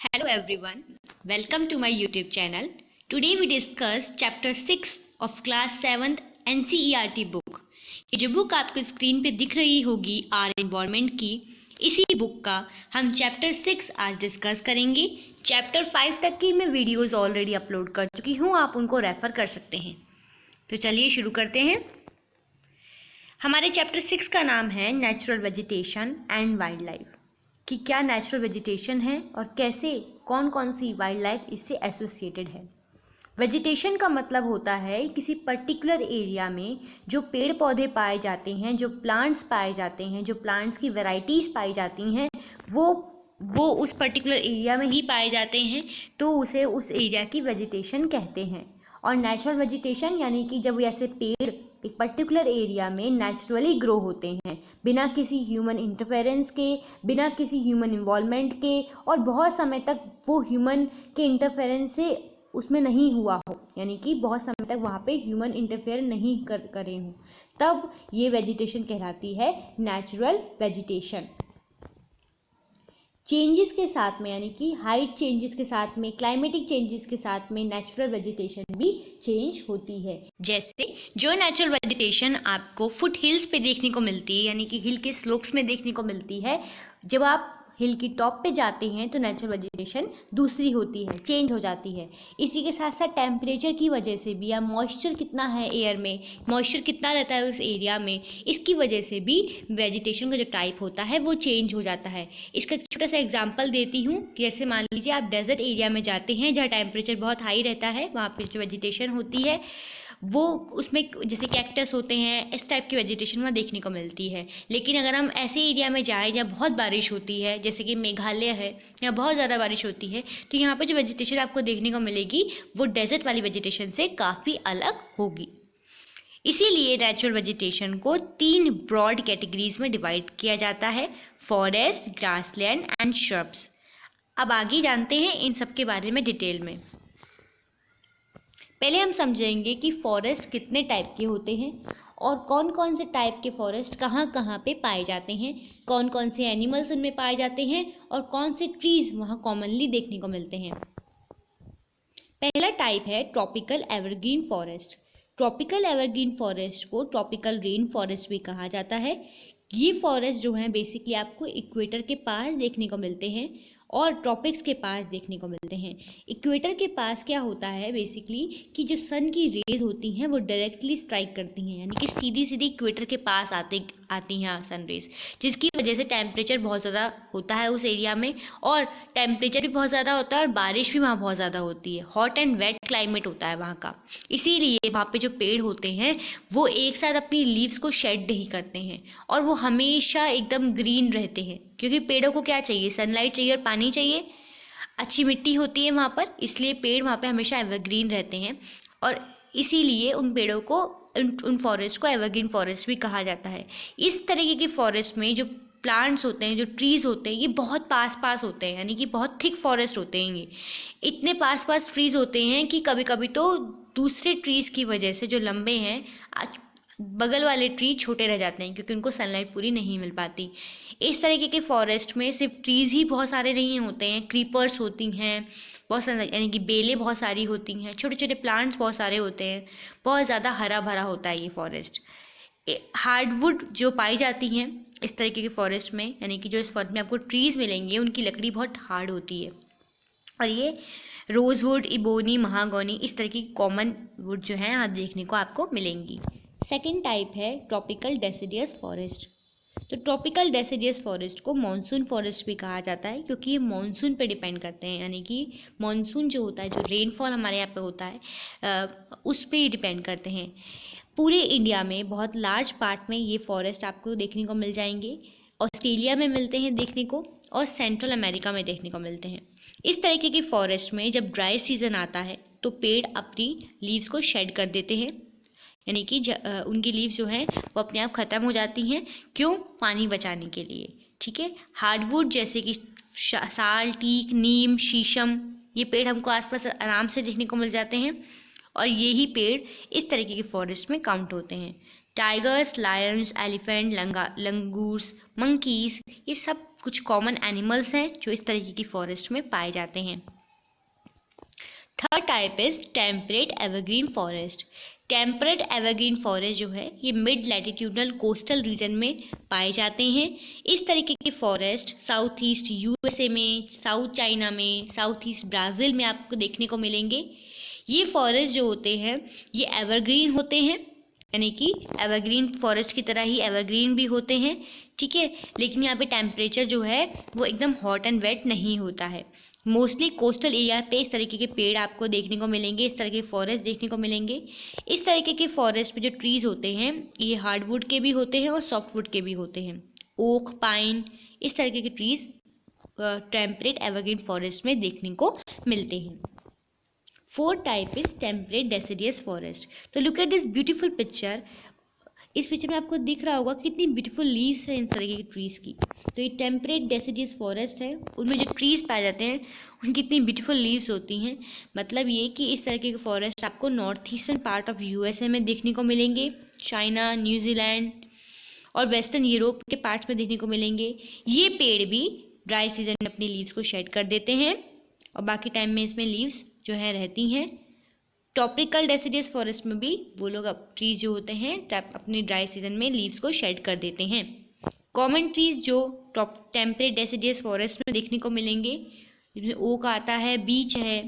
Hello everyone, welcome to my YouTube channel. Today we discuss chapter 6 of class 7th NCERT book. ये जो book आपको screen पे दिख रही होगी आर एनवायरमेंट की, इसी बुक का हम चैप्टर 6 आज डिस्कस करेंगे। चैप्टर 5 तक की मैं वीडियोस ऑलरेडी अपलोड कर चुकी हूँ, आप उनको रेफर कर सकते हैं। तो चलिए शुरू करते हैं। हमारे चैप्टर 6 का नाम है natural vegetation and wild life, कि क्या नेचुरल वेजिटेशन है और कैसे कौन कौन सी वाइल्ड लाइफ इससे एसोसिएटेड है। वेजिटेशन का मतलब होता है किसी पर्टिकुलर एरिया में जो पेड़ पौधे पाए जाते हैं, जो प्लांट्स पाए जाते हैं, जो प्लांट्स की वैरायटीज़ पाई जाती हैं, वो उस पर्टिकुलर एरिया में ही पाए जाते हैं, तो उसे उस एरिया की वेजिटेशन कहते हैं। और नेचुरल वेजिटेशन यानी कि जब ऐसे पेड़ एक पर्टिकुलर एरिया में नेचुरली ग्रो होते हैं, बिना किसी ह्यूमन इंटरफेरेंस के, बिना किसी ह्यूमन इन्वॉल्वमेंट के, और बहुत समय तक वो ह्यूमन के इंटरफेरेंस से उसमें नहीं हुआ हो, यानी कि बहुत समय तक वहाँ पे ह्यूमन इंटरफेयर नहीं करे हों, तब ये वेजिटेशन कहलाती है नेचुरल वेजिटेशन। चेंजेस के साथ में, यानी कि हाइट चेंजेस के साथ में, क्लाइमेटिक चेंजेस के साथ में नेचुरल वेजिटेशन भी चेंज होती है। जैसे जो नेचुरल वेजिटेशन आपको फुट हिल्स पे देखने को मिलती है, यानी कि हिल के स्लोप्स में देखने को मिलती है, जब आप हिल की टॉप पे जाते हैं तो नेचुरल वेजिटेशन दूसरी होती है, चेंज हो जाती है। इसी के साथ साथ टेम्परेचर की वजह से भी, या मॉइस्चर कितना है एयर में, मॉइस्चर कितना रहता है उस एरिया में, इसकी वजह से भी वेजिटेशन का जो टाइप होता है वो चेंज हो जाता है। इसका एक छोटा सा एग्जांपल देती हूँ। जैसे मान लीजिए आप डेजर्ट एरिया में जाते हैं जहाँ टेम्परेचर बहुत हाई रहता है, वहाँ पर जो वेजिटेशन होती है वो, उसमें जैसे कैक्टस होते हैं, इस टाइप की वेजिटेशन वहाँ देखने को मिलती है। लेकिन अगर हम ऐसे एरिया में जाएँ जहाँ बहुत बारिश होती है, जैसे कि मेघालय है, यहाँ बहुत ज़्यादा बारिश होती है, तो यहाँ पर जो वेजिटेशन आपको देखने को मिलेगी वो डेजर्ट वाली वेजिटेशन से काफ़ी अलग होगी। इसीलिए नेचुरल वेजिटेशन को 3 ब्रॉड कैटेगरीज में डिवाइड किया जाता है: फॉरेस्ट, ग्रासलैंड एंड श्रब्स। अब आगे जानते हैं इन सब के बारे में डिटेल में। पहले हम समझेंगे कि फॉरेस्ट कितने टाइप के होते हैं और कौन कौन से टाइप के फॉरेस्ट कहाँ कहाँ पे पाए जाते हैं, कौन कौन से एनिमल्स उनमें पाए जाते हैं और कौन से ट्रीज वहाँ कॉमनली देखने को मिलते हैं। पहला टाइप है tropical evergreen forest. Tropical evergreen forest को ट्रॉपिकल रेन फॉरेस्ट भी कहा जाता है। ये फॉरेस्ट जो हैं बेसिकली आपको इक्वेटर के पास देखने को मिलते हैं और ट्रॉपिक्स के पास देखने को मिलते हैं। इक्वेटर के पास क्या होता है बेसिकली कि जो सन की रेज होती हैं वो डायरेक्टली स्ट्राइक करती हैं, यानी कि सीधी सीधी इक्वेटर के पास आती हैं सन रेज, जिसकी वजह से टेम्परेचर बहुत ज़्यादा होता है उस एरिया में, और टेम्परेचर भी बहुत ज़्यादा होता है और बारिश भी वहाँ बहुत ज़्यादा होती है। हॉट एंड वेट क्लाइमेट होता है वहाँ का। इसीलिए वहाँ पे जो पेड़ होते हैं वो एक साथ अपनी लीव्स को शेड नहीं करते हैं और वो हमेशा एकदम ग्रीन रहते हैं, क्योंकि पेड़ों को क्या चाहिए? सनलाइट चाहिए और पानी चाहिए, अच्छी मिट्टी होती है वहाँ पर, इसलिए पेड़ वहाँ पे हमेशा एवरग्रीन रहते हैं। और इसीलिए उन पेड़ों को, उन फॉरेस्ट को एवरग्रीन फॉरेस्ट भी कहा जाता है। इस तरीके की फॉरेस्ट में जो प्लांट्स होते हैं, जो ट्रीज़ होते हैं, ये बहुत पास पास होते हैं, यानी कि बहुत थिक फॉरेस्ट होते हैं। ये इतने पास पास ट्रीज़ होते हैं कि कभी कभी तो दूसरे ट्रीज़ की वजह से जो लंबे हैं, बगल वाले ट्री छोटे रह जाते हैं क्योंकि उनको सनलाइट पूरी नहीं मिल पाती। इस तरीके के फॉरेस्ट में सिर्फ ट्रीज़ ही बहुत सारे नहीं होते हैं, क्रीपर्स होती हैं बहुत सारे, यानी कि बेलें बहुत सारी होती हैं, छोटे छोटे प्लांट्स बहुत सारे होते हैं, बहुत ज़्यादा हरा भरा होता है ये फॉरेस्ट। हार्डवुड जो पाई जाती हैं इस तरीके के फॉरेस्ट में, यानी कि जो इस फॉरेस्ट में आपको ट्रीज़ मिलेंगे उनकी लकड़ी बहुत हार्ड होती है, और ये रोज़वुड, इबोनी, महागोनी, इस तरह की कॉमन वुड जो हैं यहाँ देखने को आपको मिलेंगी। सेकेंड टाइप है ट्रॉपिकल डेसिडियस फॉरेस्ट। तो ट्रॉपिकल डेसिडियस फॉरेस्ट को मॉनसून फॉरेस्ट भी कहा जाता है, क्योंकि ये मॉनसून पे डिपेंड करते हैं, यानी कि मॉनसून जो होता है, जो रेनफॉल हमारे यहाँ पे होता है, उस पर ही डिपेंड करते हैं। पूरे इंडिया में बहुत लार्ज पार्ट में ये फॉरेस्ट आपको देखने को मिल जाएंगे। ऑस्ट्रेलिया में मिलते हैं देखने को, और सेंट्रल अमेरिका में देखने को मिलते हैं। इस तरीके की फॉरेस्ट में जब ड्राई सीजन आता है तो पेड़ अपनी लीव्स को शेड कर देते हैं, यानी कि उनकी लीव्स जो हैं वो अपने आप ख़त्म हो जाती हैं। क्यों? पानी बचाने के लिए। ठीक है। हार्डवुड जैसे कि साल, टीक, नीम, शीशम, ये पेड़ हमको आसपास आराम से देखने को मिल जाते हैं, और यही पेड़ इस तरीके के फॉरेस्ट में काउंट होते हैं। Tigers, Lions, elephant, langurs, monkeys, ये सब कुछ कॉमन एनिमल्स हैं जो इस तरीके की फॉरेस्ट में पाए जाते हैं। Third type is temperate evergreen forest. Temperate evergreen forest जो है ये मिड लैटिट्यूडनल कोस्टल रीजन में पाए जाते हैं। इस तरीके के फॉरेस्ट साउथ ईस्ट यूएसए में, साउथ चाइना में, साउथ ईस्ट ब्राज़ील में आपको देखने को मिलेंगे। ये फॉरेस्ट जो होते हैं ये एवरग्रीन होते हैं, यानी कि एवरग्रीन फॉरेस्ट की तरह ही एवरग्रीन भी होते हैं, ठीक है। लेकिन यहाँ पे टेम्परेचर जो है वो एकदम हॉट एंड वेट नहीं होता है। मोस्टली कोस्टल एरिया पे इस तरीके के पेड़ आपको देखने को मिलेंगे, इस तरह के फॉरेस्ट देखने को मिलेंगे। इस तरीके के फॉरेस्ट में जो ट्रीज़ होते हैं ये हार्डवुड के भी होते हैं और सॉफ्टवुड के भी होते हैं। ओक, पाइन, इस तरीके के ट्रीज़ टेम्परेट एवरग्रीन फॉरेस्ट में देखने को मिलते हैं। Fourth type is temperate deciduous forest. तो look at this beautiful picture. इस पिक्चर में आपको दिख रहा होगा कितनी ब्यूटीफुल लीव्स हैं इन तरीके की ट्रीज़ की। तो ये टेम्परेट डेसिडियस फॉरेस्ट है, उनमें जो ट्रीज़ पाए जाते हैं उनकी कितनी ब्यूटीफुल लीव्स होती हैं। मतलब ये कि इस तरीके के फॉरेस्ट आपको north eastern part of USA में देखने को मिलेंगे, चाइना, न्यूजीलैंड और वेस्टर्न यूरोप के पार्ट्स में देखने को मिलेंगे। ये पेड़ भी ड्राई सीजन में अपनी लीव्स को शेड कर देते हैं और बाकी टाइम में इसमें लीव्स जो है रहती हैं। ट्रॉपिकल डेसिडियस फॉरेस्ट में भी वो लोग ट्रीज जो होते हैं अपने ड्राई सीजन में लीव्स को शेड कर देते हैं। कॉमन ट्रीज जो टेम्परेट डेसिडियस फॉरेस्ट में देखने को मिलेंगे जिसमें ओक आता है, बीच है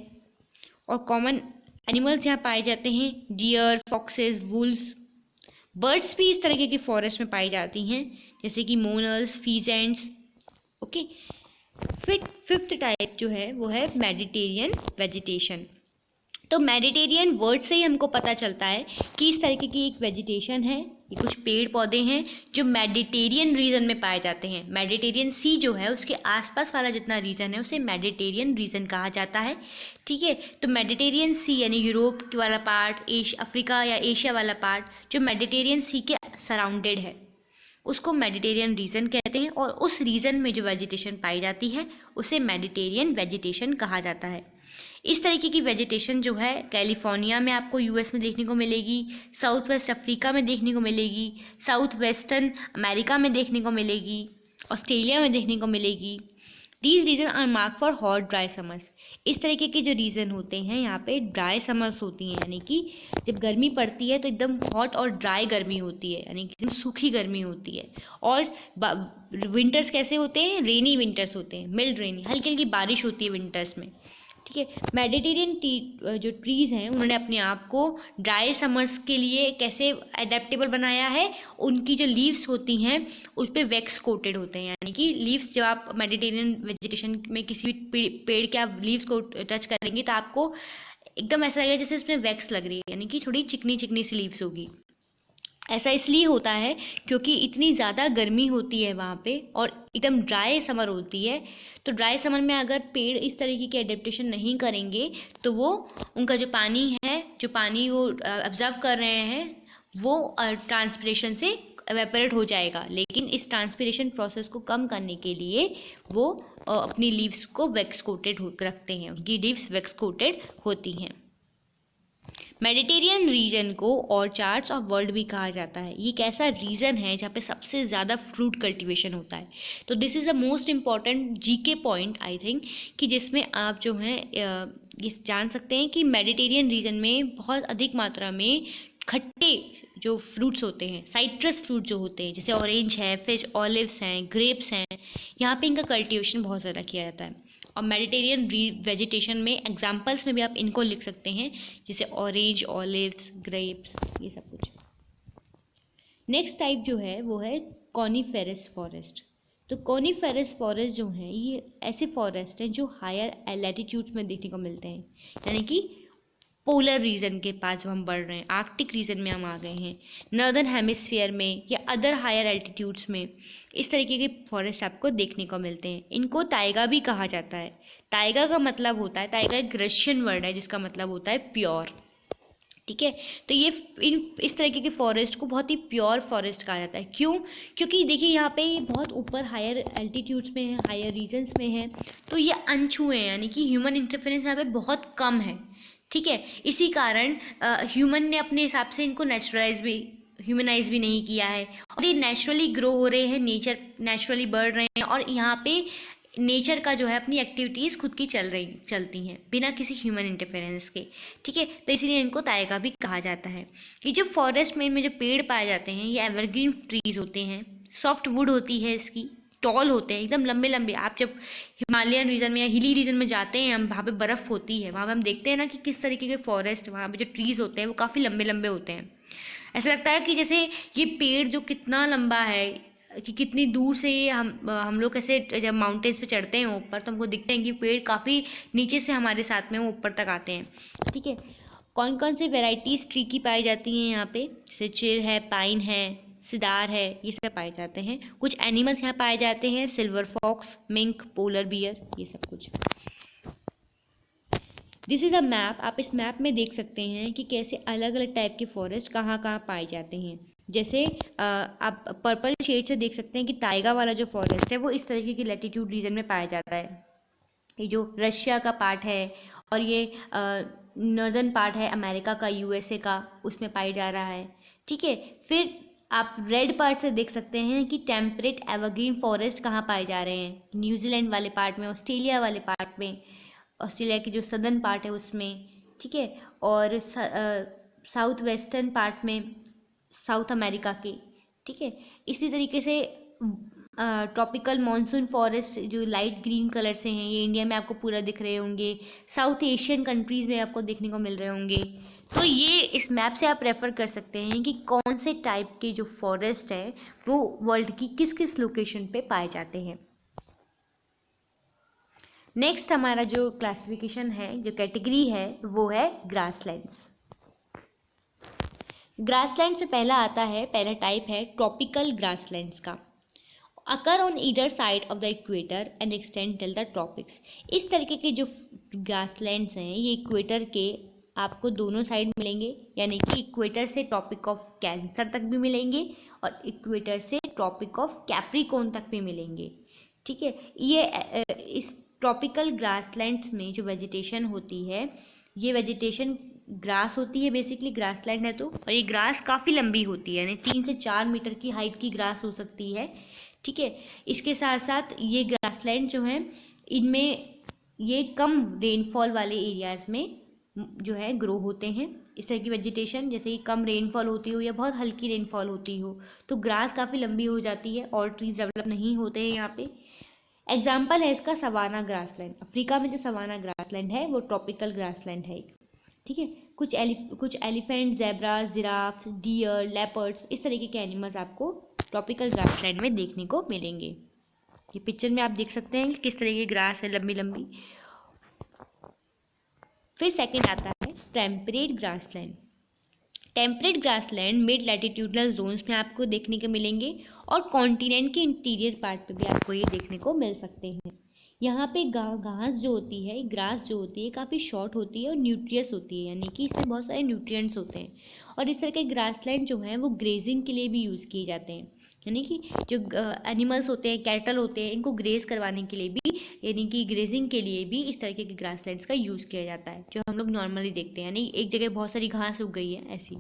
और कॉमन एनिमल्स यहाँ पाए जाते हैं डियर, फॉक्सेस, वुल्व्स। बर्ड्स भी इस तरीके की फॉरेस्ट में पाई जाती हैं जैसे कि मोनल्स, फीजेंट्स। ओके, फिफ्थ टाइप जो है वो है मेडिटेरियन वेजिटेशन। तो मेडिटेरियन वर्ड से ही हमको पता चलता है कि इस तरीके की एक वेजिटेशन है, ये कुछ पेड़ पौधे हैं जो मेडिटेरियन रीजन में पाए जाते हैं। मेडिटेरियन सी जो है उसके आसपास वाला जितना रीजन है उसे मेडिटेरियन रीजन कहा जाता है, ठीक है। तो मेडिटेरियन सी यानी यूरोप वाला पार्ट, अफ्रीका या एशिया वाला पार्ट जो मेडिटेरियन सी के सराउंडेड है उसको मेडिटेरियन रीजन कहते हैं और उस रीजन में जो वेजिटेशन पाई जाती है उसे मेडिटेरियन वेजिटेशन कहा जाता है। इस तरीके की वेजिटेशन जो है कैलिफोर्निया में आपको यूएस में देखने को मिलेगी, साउथ वेस्ट अफ्रीका में देखने को मिलेगी, साउथ वेस्टर्न अमेरिका में देखने को मिलेगी, ऑस्ट्रेलिया में देखने को मिलेगी। These region are mark for hot dry summers. इस तरीके के जो रीजन होते हैं यहाँ पे ड्राई समर्स होती हैं, यानी कि जब गर्मी पड़ती है तो एकदम हॉट और ड्राई गर्मी होती है, यानी कि एकदम सूखी गर्मी होती है। और विंटर्स कैसे होते हैं? रेनी विंटर्स होते हैं, मिल्ड रेनी, हल्की हल्की बारिश होती है विंटर्स में, ठीक है। मेडिटेरियन जो ट्रीज़ हैं उन्होंने अपने आप को ड्राई समर्स के लिए कैसे अडेप्टेबल बनाया है, उनकी जो लीव्स होती हैं उस पर वैक्स कोटेड होते हैं, यानी कि लीव्स जब आप मेडिटेरियन वेजिटेशन में किसी भी पेड़ के आप लीव्स को टच करेंगे तो आपको एकदम ऐसा लगेगा जैसे उसमें वैक्स लग रही है, यानी कि थोड़ी चिकनी चिकनी सी लीव्स होगी। ऐसा इसलिए होता है क्योंकि इतनी ज़्यादा गर्मी होती है वहाँ पे और एकदम ड्राई समर होती है। तो ड्राई समर में अगर पेड़ इस तरीके की एडेप्टेशन नहीं करेंगे तो वो उनका जो पानी है, जो पानी वो ऑब्जर्व कर रहे हैं वो ट्रांसपिरेशन से एवेपोरेट हो जाएगा। लेकिन इस ट्रांसपिरेशन प्रोसेस को कम करने के लिए वो अपनी लीव्स को वैक्स कोटेड रखते हैं, उनकी लीव्स वैक्स कोटेड होती हैं। मेडिटेरियन रीजन को ऑर्चार्ड्स ऑफ वर्ल्ड भी कहा जाता है। ये एक ऐसा रीजन है जहाँ पे सबसे ज़्यादा फ्रूट कल्टीवेशन होता है। तो this is the most important GK point I think, कि जिसमें आप जो हैं ये जान सकते हैं कि मेडिटेरियन रीजन में बहुत अधिक मात्रा में खट्टे जो फ्रूट्स होते हैं, साइट्रस फ्रूट जो होते हैं, जैसे ऑरेंज है, फिश, ऑलिव्स हैं, ग्रेप्स हैं, यहाँ पे इनका कल्टीवेशन बहुत ज़्यादा किया जाता है। और मेडिटेरियन वेजिटेशन में एग्जांपल्स में भी आप इनको लिख सकते हैं, जैसे ऑरेंज, ऑलिव्स, ग्रेप्स, ये सब कुछ। नेक्स्ट टाइप जो है वो है कॉनिफेरस फॉरेस्ट। तो कॉनिफेरस फॉरेस्ट जो हैं ये ऐसे फॉरेस्ट हैं जो हायर लैटिट्यूड्स में देखने को मिलते हैं, यानी कि पोलर रीजन के पास हम बढ़ रहे हैं, आर्कटिक रीजन में हम आ गए हैं, नॉर्दर्न हेमिस्फीयर में या अदर हायर एल्टीट्यूड्स में इस तरीके के फॉरेस्ट आपको देखने को मिलते हैं। इनको ताइगा भी कहा जाता है। ताइगा का मतलब होता है, ताइगा एक रशियन वर्ड है जिसका मतलब होता है प्योर, ठीक है। तो ये इस तरीके के फॉरेस्ट को बहुत ही प्योर फॉरेस्ट कहा जाता है। क्यों? क्योंकि देखिए यहाँ पे ये बहुत ऊपर हायर एल्टीट्यूड्स में है, हायर रीजन्स में है, तो ये अनछुए हैं, यानी कि ह्यूमन इंटरफेरेंस यहाँ पे बहुत कम है, ठीक है। इसी कारण ह्यूमन ने अपने हिसाब से इनको नेचुरलाइज भी ह्यूमनाइज भी नहीं किया है, और ये नेचुरली ग्रो हो रहे हैं, नेचर नेचुरली बढ़ रहे हैं, और यहाँ पे नेचर का जो है अपनी एक्टिविटीज़ खुद की चलती हैं बिना किसी ह्यूमन इंटरफेरेंस के। ठीक है, तो इसलिए इनको ताइगा भी कहा जाता है। ये जो फॉरेस्ट में जो पेड़ पाए जाते हैं ये एवरग्रीन ट्रीज होते हैं, सॉफ्ट वुड होती है इसकी, टॉल होते हैं, एकदम लंबे लंबे। आप जब हिमालयन रीजन में या हिली रीजन में जाते हैं, हम वहाँ पे बर्फ़ होती है, वहाँ पे हम देखते हैं ना कि किस तरीके के फॉरेस्ट, वहाँ पे जो ट्रीज़ होते हैं वो काफ़ी लंबे लंबे होते हैं। ऐसा लगता है कि जैसे ये पेड़ जो कितना लंबा है, कि कितनी दूर से ये हम लोग कैसे जब माउंटेन्स पे चढ़ते हैं ऊपर तो हमको दिखते हैं कि पेड़ काफ़ी नीचे से हमारे साथ में वो ऊपर तक आते हैं। ठीक है, कौन कौन सी वेराइटीज़ ट्री की पाई जाती हैं यहाँ पे, जैसे चिर है, पाइन है, सिदार है, ये सब पाए जाते हैं। कुछ एनिमल्स यहाँ पाए जाते हैं, silver fox, mink, polar bear, ये सब कुछ। This is a map. आप इस मैप में देख सकते हैं कि कैसे अलग अलग टाइप के फॉरेस्ट कहाँ कहाँ पाए जाते हैं। जैसे आप पर्पल शेड से देख सकते हैं कि ताइगा वाला जो फॉरेस्ट है वो इस तरीके की लैटिट्यूड रीजन में पाया जाता है। ये जो रशिया का पार्ट है और ये नॉर्दर्न पार्ट है अमेरिका का, यूएसए का, उसमें पाई जा रहा है। ठीक है, फिर आप रेड पार्ट से देख सकते हैं कि टेम्परेट एवरग्रीन फॉरेस्ट कहाँ पाए जा रहे हैं, न्यूजीलैंड वाले पार्ट में, ऑस्ट्रेलिया वाले पार्ट में, ऑस्ट्रेलिया की जो सदर्न पार्ट है उसमें। ठीक है, और साउथ वेस्टर्न पार्ट में साउथ अमेरिका के। ठीक है, इसी तरीके से ट्रॉपिकल मॉनसून फॉरेस्ट जो लाइट ग्रीन कलर से हैं, ये इंडिया में आपको पूरा दिख रहे होंगे, साउथ एशियन कंट्रीज़ में आपको देखने को मिल रहे होंगे। तो ये इस मैप से आप रेफ़र कर सकते हैं कि कौन से टाइप के जो फॉरेस्ट है वो वर्ल्ड की किस किस लोकेशन पे पाए जाते हैं। नेक्स्ट हमारा जो क्लासिफिकेशन है, जो कैटेगरी है, वो है ग्रासलैंड्स। ग्रासलैंड में पहला टाइप है ट्रॉपिकल ग्रासलैंड्स का। Occur on either side of the equator and extend till the tropics. इस तरीके के जो ग्रासलैंड्स हैं ये इक्वेटर के आपको दोनों साइड मिलेंगे, यानी कि इक्वेटर से ट्रॉपिक ऑफ कैंसर तक भी मिलेंगे और इक्वेटर से ट्रॉपिक ऑफ कैप्रिकॉर्न तक भी मिलेंगे। ठीक है, ये इस ट्रॉपिकल ग्रासलैंड्स में जो वेजिटेशन होती है, ये वेजिटेशन ग्रास होती है, बेसिकली ग्रासलैंड है तो, और ये ग्रास काफ़ी लंबी होती है, यानी 3 से 4 मीटर की हाइट की ग्रास हो सकती है। ठीक है, इसके साथ साथ ये ग्रासलैंड जो हैं इनमें ये कम रेनफॉल वाले एरियाज़ में जो है ग्रो होते हैं। इस तरह की वेजिटेशन, जैसे कि कम रेनफॉल होती हो या बहुत हल्की रेनफॉल होती हो तो ग्रास काफ़ी लंबी हो जाती है और ट्रीज डेवलप नहीं होते हैं यहाँ पे। एग्जाम्पल है इसका सवाना ग्रासलैंड। अफ्रीका में जो सवाना ग्रासलैंड है वो ट्रॉपिकल ग्रासलैंड है। ठीक है, कुछ elephant, zebra, giraffe, deer, leopards, इस तरीके के एनिमल्स आपको ट्रॉपिकल ग्रासलैंड में देखने को मिलेंगे। ये पिक्चर में आप देख सकते हैं कि किस तरह की ग्रास है, लंबी लंबी। फिर सेकंड आता है temperate grassland. Temperate grassland mid latitudinal zones में आपको देखने को मिलेंगे और कॉन्टिनेंट के इंटीरियर पार्ट पे भी आपको ये देखने को मिल सकते हैं। यहाँ पे घास जो होती है, ग्रास जो होती है, काफ़ी शॉर्ट होती है और न्यूट्रियस होती है, यानी कि इसमें बहुत सारे न्यूट्रिएंट्स होते हैं। और इस तरह के ग्रासलैंड जो हैं वो ग्रेजिंग के लिए भी यूज़ किए जाते हैं, यानी कि जो एनिमल्स होते हैं, कैटल होते हैं, इनको ग्रेज करवाने के लिए भी, यानी कि ग्रेजिंग के लिए भी इस तरीके के ग्रासलैंड्स का यूज़ किया जाता है, जो हम लोग नॉर्मली देखते हैं, यानी एक जगह बहुत सारी घास उग गई है ऐसी।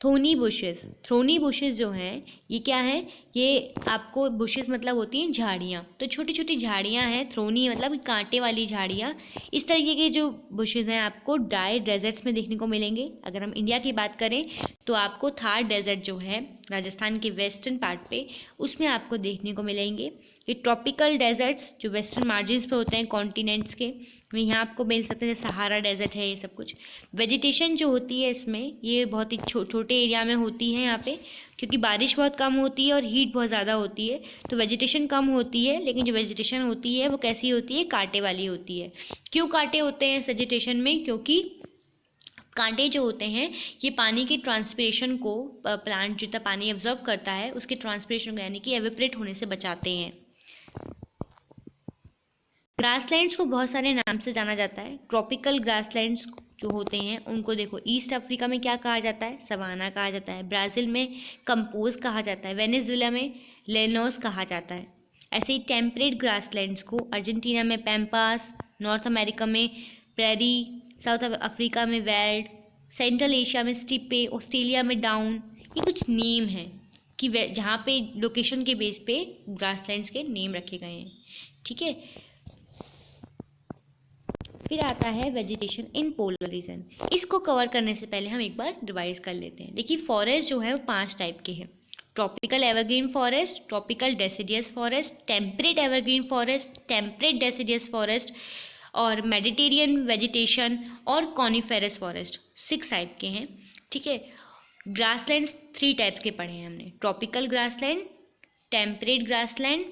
थ्रोनी बुशेस जो हैं ये क्या हैं, ये आपको बुशेस मतलब होती हैं झाड़ियाँ, तो छोटी छोटी झाड़ियाँ हैं, थ्रोनी मतलब कांटे वाली झाड़ियाँ। इस तरीके के जो बुशेस हैं आपको ड्राई डेजर्ट्स में देखने को मिलेंगे। अगर हम इंडिया की बात करें तो आपको थार डेजर्ट जो है राजस्थान के वेस्टर्न पार्ट पे, उसमें आपको देखने को मिलेंगे। ये ट्रॉपिकल डेजर्ट्स जो वेस्टर्न मार्जिन्स पे होते हैं कॉन्टिनेंट्स के, यहाँ आपको मिल सकते हैं, जैसे सहारा डेजर्ट है, ये सब कुछ। वेजिटेशन जो होती है इसमें ये बहुत ही छोटे एरिया में होती है यहाँ पे, क्योंकि बारिश बहुत कम होती है और हीट बहुत ज़्यादा होती है, तो वेजिटेशन कम होती है। लेकिन जो वेजिटेशन होती है वो कैसी होती है, कांटे वाली होती है। क्यों कांटे होते हैं इस वेजिटेशन में, क्योंकि कांटे जो होते हैं ये पानी के ट्रांसपिरेशन को, प्लांट जितना पानी एब्जॉर्व करता है उसके ट्रांसपिरेशन को, यानी कि एवेपोरेट होने से बचाते हैं। ग्रासलैंड्स को बहुत सारे नाम से जाना जाता है। ट्रॉपिकल ग्रासलैंड्स जो होते हैं उनको देखो, ईस्ट अफ्रीका में क्या कहा जाता है, सवाना कहा जाता है। ब्राज़ील में कंपोज कहा जाता है। वेनेजुएला में लेनोस कहा जाता है। ऐसे ही टेम्परेट ग्रासलैंड्स को अर्जेंटीना में पैम्पास, नॉर्थ अमेरिका में प्रेरी, साउथ अफ्रीका में वेल्ड, सेंट्रल एशिया में स्टिपे, ऑस्ट्रेलिया में डाउन। ये कुछ नेम हैं कि वे जहाँ पे लोकेशन के बेस पे ग्रासलैंड्स के नेम रखे गए हैं, ठीक है। फिर आता है वेजिटेशन इन पोलर रीजन। इसको कवर करने से पहले हम एक बार रिवाइज कर लेते हैं। देखिए फॉरेस्ट जो है वो 5 टाइप के हैं। Tropical evergreen forest, tropical deciduous forest, temperate evergreen forest, temperate deciduous forest और मेडिटेरियन वेजिटेशन और कॉनिफेरस फॉरेस्ट। 6 टाइप के हैं, ठीक है। ग्रासलैंड 3 टाइप्स के पढ़े हैं हमने, ट्रॉपिकल ग्रासलैंड, टेम्परेट ग्रासलैंड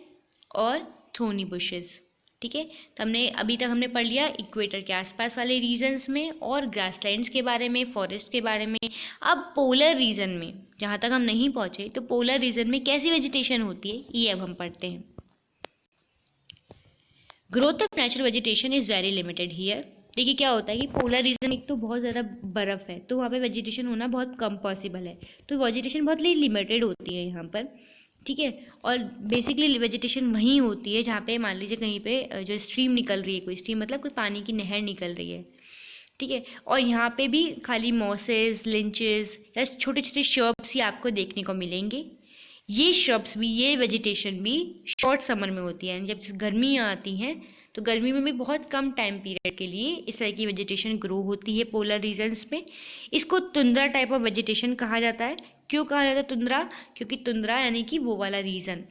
और थोनी बुशेस, ठीक है। तो अभी तक हमने पढ़ लिया इक्वेटर के आसपास वाले रीजन्स में और ग्रासलैंड्स के बारे में, फॉरेस्ट के बारे में। अब पोलर रीजन में जहाँ तक हम नहीं पहुँचे, तो पोलर रीजन में कैसी वेजिटेशन होती है ये अब हम पढ़ते हैं। Growth of natural vegetation is very limited here. देखिए क्या होता है कि पोलर रीजन एक तो बहुत ज़्यादा बर्फ़ है, तो वहाँ पे वेजिटेशन होना बहुत कम पॉसिबल है, तो वेजिटेशन बहुत लिमिटेड होती है यहाँ पर, ठीक है। और बेसिकली वेजिटेशन वहीं होती है जहाँ पे मान लीजिए कहीं पे जो स्ट्रीम निकल रही है, कोई स्ट्रीम मतलब कोई पानी की नहर निकल रही है, ठीक है। और यहाँ पे भी खाली मॉसेस, लिंचेस या छोटे छोटे श्रब्स ही आपको देखने को मिलेंगे। ये श्रब्स भी, ये वेजिटेशन भी शॉर्ट समर में होती है। जब गर्मियाँ आती हैं तो गर्मी में भी बहुत कम टाइम पीरियड के लिए इस तरह की वेजिटेशन ग्रो होती है पोलर रीजन्स में। इसको तुंद्रा टाइप ऑफ वेजिटेशन कहा जाता है। क्यों कहा जाता है तुंद्रा? क्योंकि तुंद्रा यानी कि वो वाला रीजन,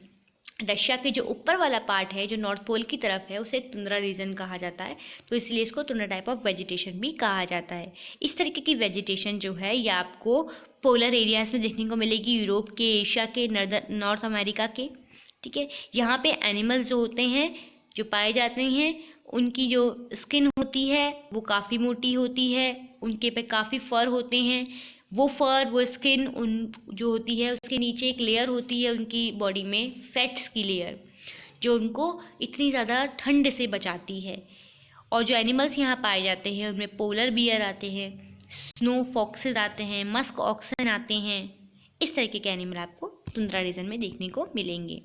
रशिया के जो ऊपर वाला पार्ट है जो नॉर्थ पोल की तरफ है, उसे तुंद्रा रीजन कहा जाता है, तो इसलिए इसको तुंद्रा टाइप ऑफ वेजिटेशन भी कहा जाता है। इस तरीके की वेजिटेशन जो है ये आपको पोलर एरियाज में देखने को मिलेगी, यूरोप के, एशिया के, नॉर्थ अमेरिका के, ठीक है। यहाँ पे एनिमल्स जो होते हैं, जो पाए जाते हैं, उनकी जो स्किन होती है वो काफ़ी मोटी होती है, उनके पे काफ़ी फर होते हैं। वो फर, वो स्किन उन जो होती है उसके नीचे एक लेयर होती है उनकी बॉडी में, फैट्स की लेयर, जो उनको इतनी ज़्यादा ठंड से बचाती है। और जो एनिमल्स यहाँ पाए जाते हैं उनमें पोलर बियर आते हैं, स्नो फॉक्सेस आते हैं, मस्क ऑक्सन आते हैं। इस तरीके के एनिमल आपको तुंद्रा रीजन में देखने को मिलेंगे।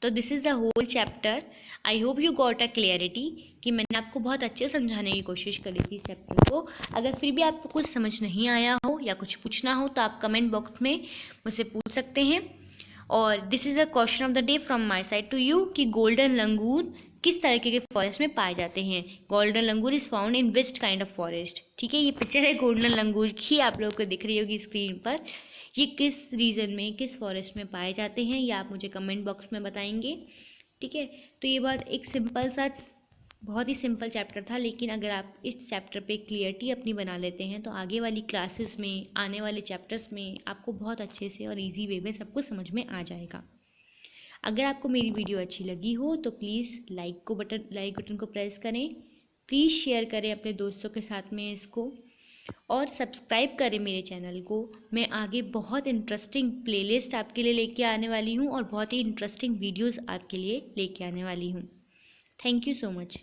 तो this is the whole chapter. I hope you got a clarity कि मैंने आपको बहुत अच्छे समझाने की कोशिश करी थी इस चैप्टर को। अगर फिर भी आपको कुछ समझ नहीं आया हो या कुछ पूछना हो तो आप कमेंट बॉक्स में मुझसे पूछ सकते हैं। और this is the question of the day from my side to you कि गोल्डन लंगूर किस तरीके के फॉरेस्ट में पाए जाते हैं। Golden langur is found in which kind of forest, ठीक है। ये पिक्चर है गोल्डन लंगूर की, आप लोगों को दिख रही होगी स्क्रीन पर। ये किस रीजन में, किस फॉरेस्ट में पाए जाते हैं, ये आप मुझे कमेंट बॉक्स में बताएंगे, ठीक है। तो ये बात एक सिंपल सा, बहुत ही सिंपल चैप्टर था, लेकिन अगर आप इस चैप्टर पे क्लियरिटी अपनी बना लेते हैं तो आगे वाली क्लासेस में, आने वाले चैप्टर्स में आपको बहुत अच्छे से और इजी वे में सब कुछ समझ में आ जाएगा। अगर आपको मेरी वीडियो अच्छी लगी हो तो प्लीज़ लाइक बटन को प्रेस करें, प्लीज़ शेयर करें अपने दोस्तों के साथ में इसको, और सब्सक्राइब करें मेरे चैनल को। मैं आगे बहुत इंटरेस्टिंग प्लेलिस्ट आपके लिए लेके आने वाली हूँ और बहुत ही इंटरेस्टिंग वीडियोस आपके लिए लेके आने वाली हूँ। Thank you so much.